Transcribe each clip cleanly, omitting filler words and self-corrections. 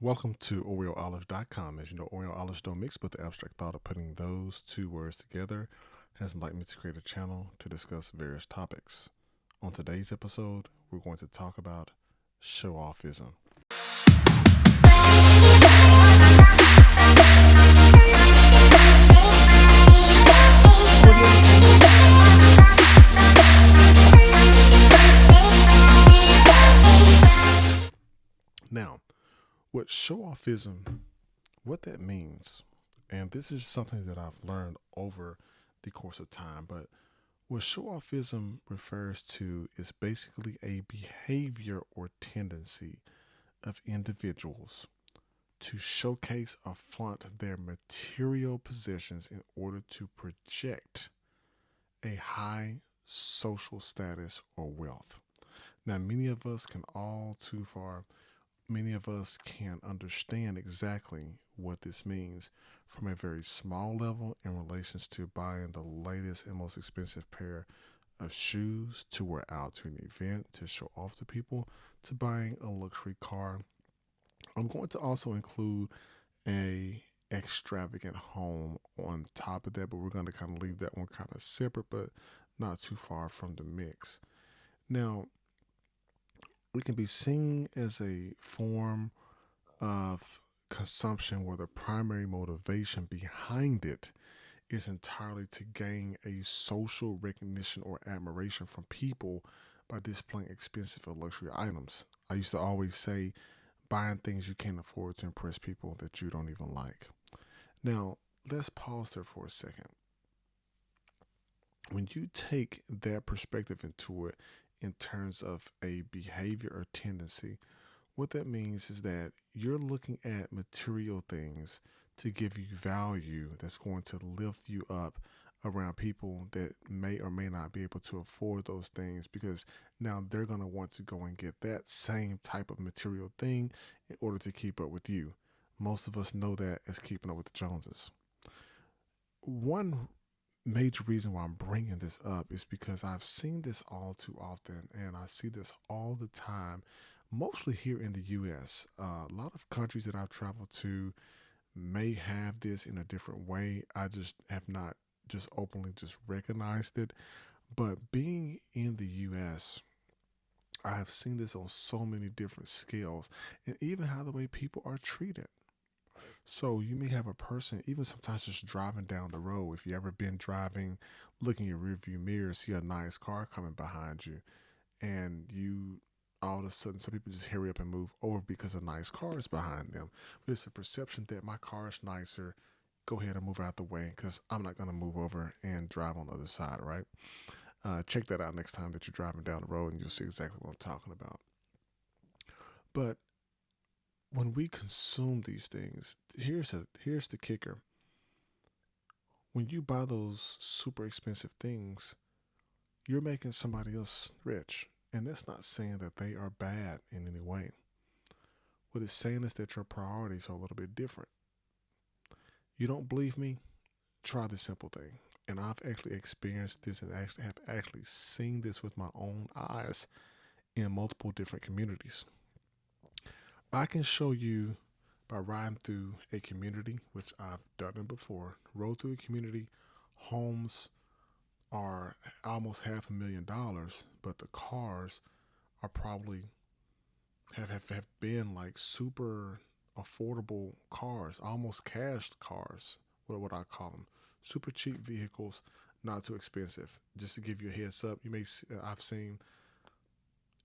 Welcome to OreoOlives.com. As you know, Oreo olives don't mix, but the abstract thought of putting those two words together has enlightened me to create a channel to discuss various topics. On today's episode, we're going to talk about show-off-ism. Now, what show-off-ism, what that means, and this is something that I've learned over the course of time, but what show-off-ism refers to is basically a behavior or tendency of individuals to showcase or flaunt their material possessions in order to project a high social status or wealth. Now, many of us can understand exactly what this means from a very small level in relations to buying the latest and most expensive pair of shoes to wear out to an event to show off to people, to buying a luxury car. I'm going to also include a extravagant home on top of that, but we're going to kind of leave that one kind of separate, but not too far from the mix. Now, it can be seen as a form of consumption where the primary motivation behind it is entirely to gain a social recognition or admiration from people by displaying expensive or luxury items. I used to always say, buying things you can't afford to impress people that you don't even like. Now, let's pause there for a second. When you take that perspective into it in terms of a behavior or tendency, what that means is that you're looking at material things to give you value that's going to lift you up around people that may or may not be able to afford those things, because now they're going to want to go and get that same type of material thing in order to keep up with you. Most of us know that as keeping up with the Joneses. One major reason why I'm bringing this up is because I've seen this all too often, and I see this all the time, mostly here in the U.S. A lot of countries that I've traveled to may have this in a different way. I just have not just openly just recognized it. But being in the U.S., I have seen this on so many different scales, and even how the way people are treated. So you may have a person, even sometimes just driving down the road. If you ever been driving, looking in your rearview mirror, see a nice car coming behind you, and you all of a sudden, some people just hurry up and move over because a nice car is behind them. But it's a perception that my car is nicer. Go ahead and move out the way because I'm not going to move over and drive on the other side, right? Check that out next time that you're driving down the road and you'll see exactly what I'm talking about. But when we consume these things, here's the kicker. When you buy those super expensive things, you're making somebody else rich. And that's not saying that they are bad in any way. What it's saying is that your priorities are a little bit different. You don't believe me? Try this simple thing. And I've actually experienced this and have actually seen this with my own eyes in multiple different communities. I can show you by riding through a community, which I've done it before, rode through a community, homes are almost $500,000, but the cars are probably have been like super affordable cars, almost cash cars, what I call them, super cheap vehicles, not too expensive. Just to give you a heads up, I've seen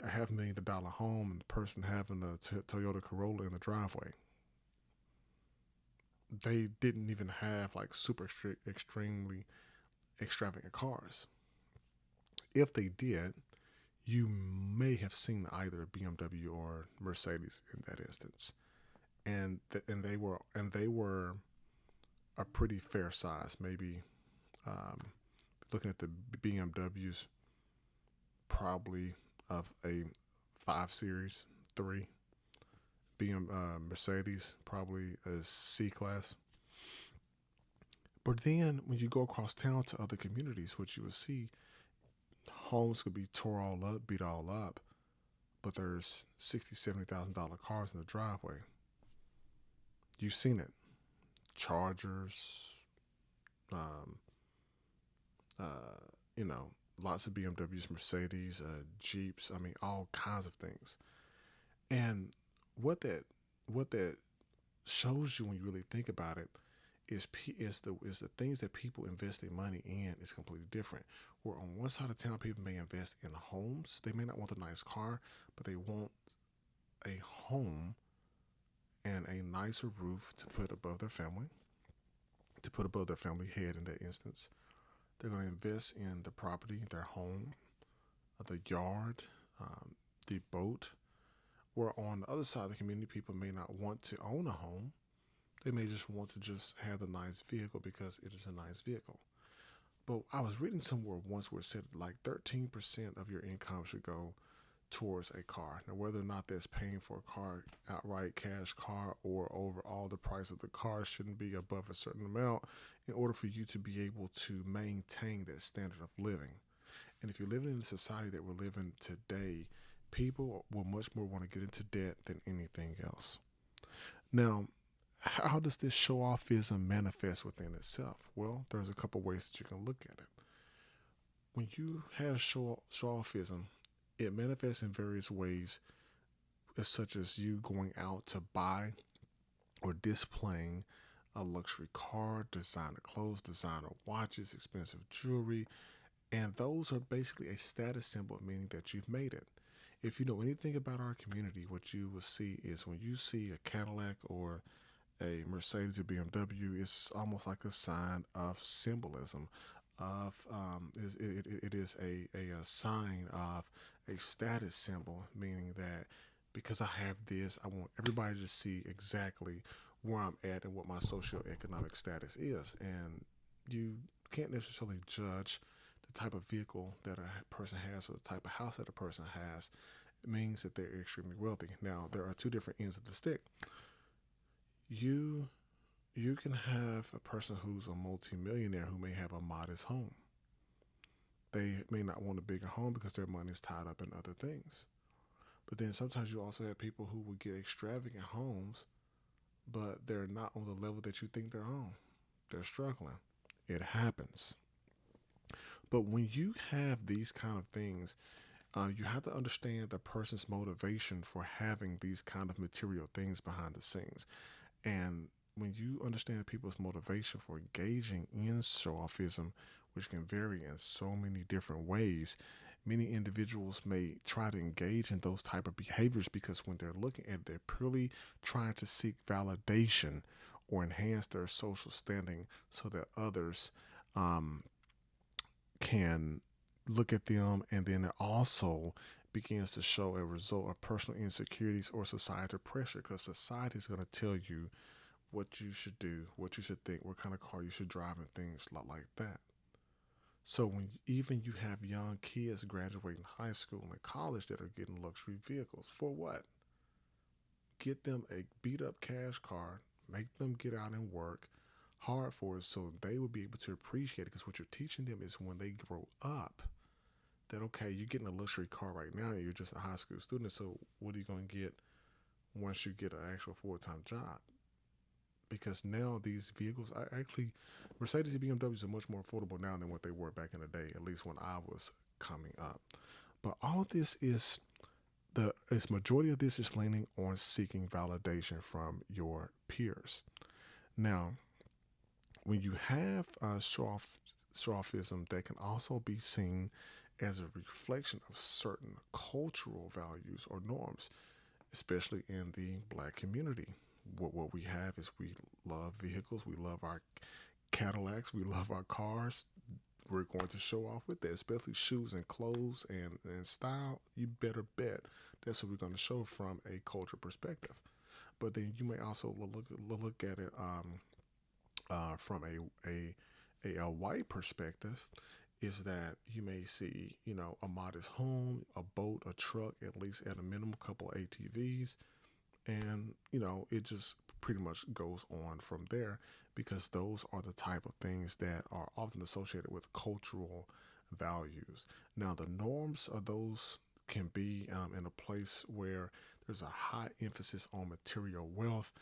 a $500,000 home and the person having a Toyota Corolla in the driveway. They didn't even have like super extremely extravagant cars. If they did, you may have seen either a BMW or Mercedes in that instance, and they were a pretty fair size. Maybe looking at the BMWs, probably of a 5 Series 3. Mercedes probably a C class. But then when you go across town to other communities, what you will see, homes could be tore all up, beat all up, but there's $60,000, $70,000 cars in the driveway. You've seen it. Chargers, um, uh, you know, lots of BMWs, Mercedes, Jeeps. I mean, all kinds of things. And what that what that shows you when you really think about it is the things that people invest their money in is completely different. Where on one side of town, people may invest in homes. They may not want a nice car, but they want a home and a nicer roof to put above their family, to put above their family head in that instance. They're going to invest in the property, their home, the yard, um, the boat. Where on the other side of the community, people may not want to own a home. They may just want to just have a nice vehicle because it is a nice vehicle. But I was reading somewhere once where it said like 13% of your income should go towards a car. Now, whether or not that's paying for a car, outright cash car, or overall the price of the car shouldn't be above a certain amount in order for you to be able to maintain that standard of living. And if you're living in the society that we're living today, people will much more want to get into debt than anything else. Now, how does this show-offism manifest within itself? Well, there's a couple ways that you can look at it. When you have show-offism, it manifests in various ways, such as you going out to buy or displaying a luxury car, designer clothes, designer watches, expensive jewelry, and those are basically a status symbol, meaning that you've made it. If you know anything about our community, what you will see is when you see a Cadillac or a Mercedes or BMW, it's almost like a sign of symbolism. It is a sign of a status symbol, meaning that because I have this, I want everybody to see exactly where I'm at and what my socioeconomic status is. And you can't necessarily judge the type of vehicle that a person has or the type of house that a person has. It means that they're extremely wealthy. Now, there are two different ends of the stick. You you can have a person who's a multimillionaire who may have a modest home. They may not want a bigger home because their money is tied up in other things. But then sometimes you also have people who will get extravagant homes, but they're not on the level that you think they're on. They're struggling. It happens. But when you have these kind of things, you have to understand the person's motivation for having these kind of material things behind the scenes. And when you understand people's motivation for engaging in show-offism, which can vary in so many different ways, many individuals may try to engage in those type of behaviors because when they're looking at it, they're purely trying to seek validation or enhance their social standing so that others um, can look at them, and then it also begins to show a result of personal insecurities or societal pressure because society is going to tell you what you should do, what you should think, what kind of car you should drive, and things like that. So when even you have young kids graduating high school and college that are getting luxury vehicles, for what? Get them a beat up cash car, make them get out and work hard for it so they will be able to appreciate it because what you're teaching them is when they grow up that okay, you're getting a luxury car right now and you're just a high school student, so what are you going to get once you get an actual full-time job? Because now these vehicles are actually Mercedes and BMWs are much more affordable now than what they were back in the day, at least when I was coming up. But all of this is the its majority of this is leaning on seeking validation from your peers. Now, when you have show-offism, that can also be seen as a reflection of certain cultural values or norms, especially in the black community. What we have is we love vehicles, we love our Cadillacs, we love our cars. We're going to show off with that, especially shoes and clothes and style. You better bet that's what we're going to show from a culture perspective. But then you may also look at it from a white perspective, is that you may see, a modest home, a boat, a truck, at least at a minimum, a couple of ATVs, and it just pretty much goes on from there because those are the type of things that are often associated with cultural values. Now, the norms of those can be in a place where there's a high emphasis on material wealth,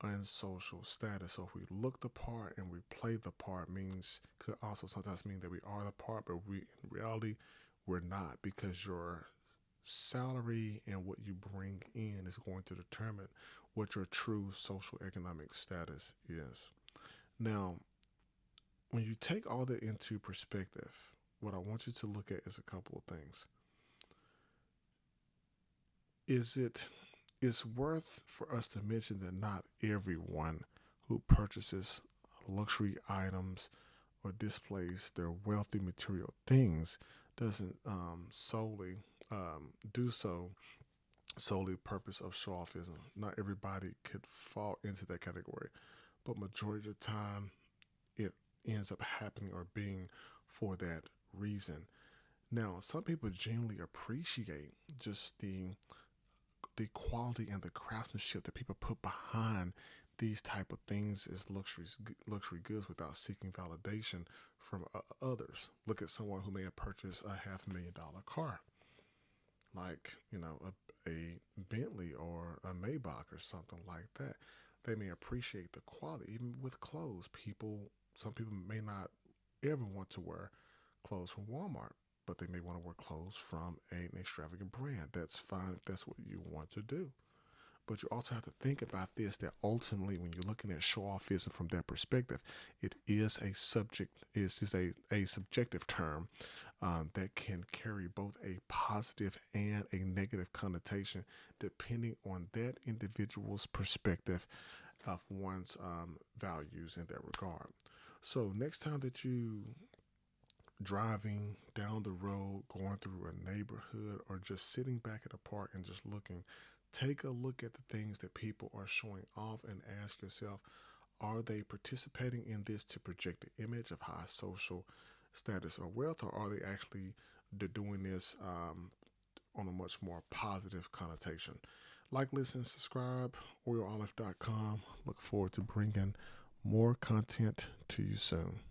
and social status. So if we look the part and we play the part, could also sometimes mean that we are the part, but we in reality we're not, because your salary and what you bring in is going to determine what your true social economic status is. Now, when you take all that into perspective, what I want you to look at is a couple of things. It's worth for us to mention that not everyone who purchases luxury items or displays their wealthy material things doesn't solely do so solely purpose of show-offism. Not everybody could fall into that category, but majority of the time it ends up happening or being for that reason. Now, some people genuinely appreciate just the quality and the craftsmanship that people put behind these type of things as luxury goods without seeking validation from others. Look at someone who may have purchased a $500,000 car, like a Bentley or a Maybach or something like that. They may appreciate the quality. Even with clothes, some people may not ever want to wear clothes from Walmart, but they may want to wear clothes from an extravagant brand. That's fine if that's what you want to do. But you also have to think about this, that ultimately when you're looking at show-offism from that perspective, it is a subjective term that can carry both a positive and a negative connotation depending on that individual's perspective of one's values in that regard. So next time that you driving down the road, going through a neighborhood, or just sitting back at a park and just looking, take a look at the things that people are showing off and ask yourself, are they participating in this to project the image of high social status or wealth, or are they actually doing this on a much more positive connotation? Like, listen, subscribe, OreoOlive.com. Look forward to bringing more content to you soon.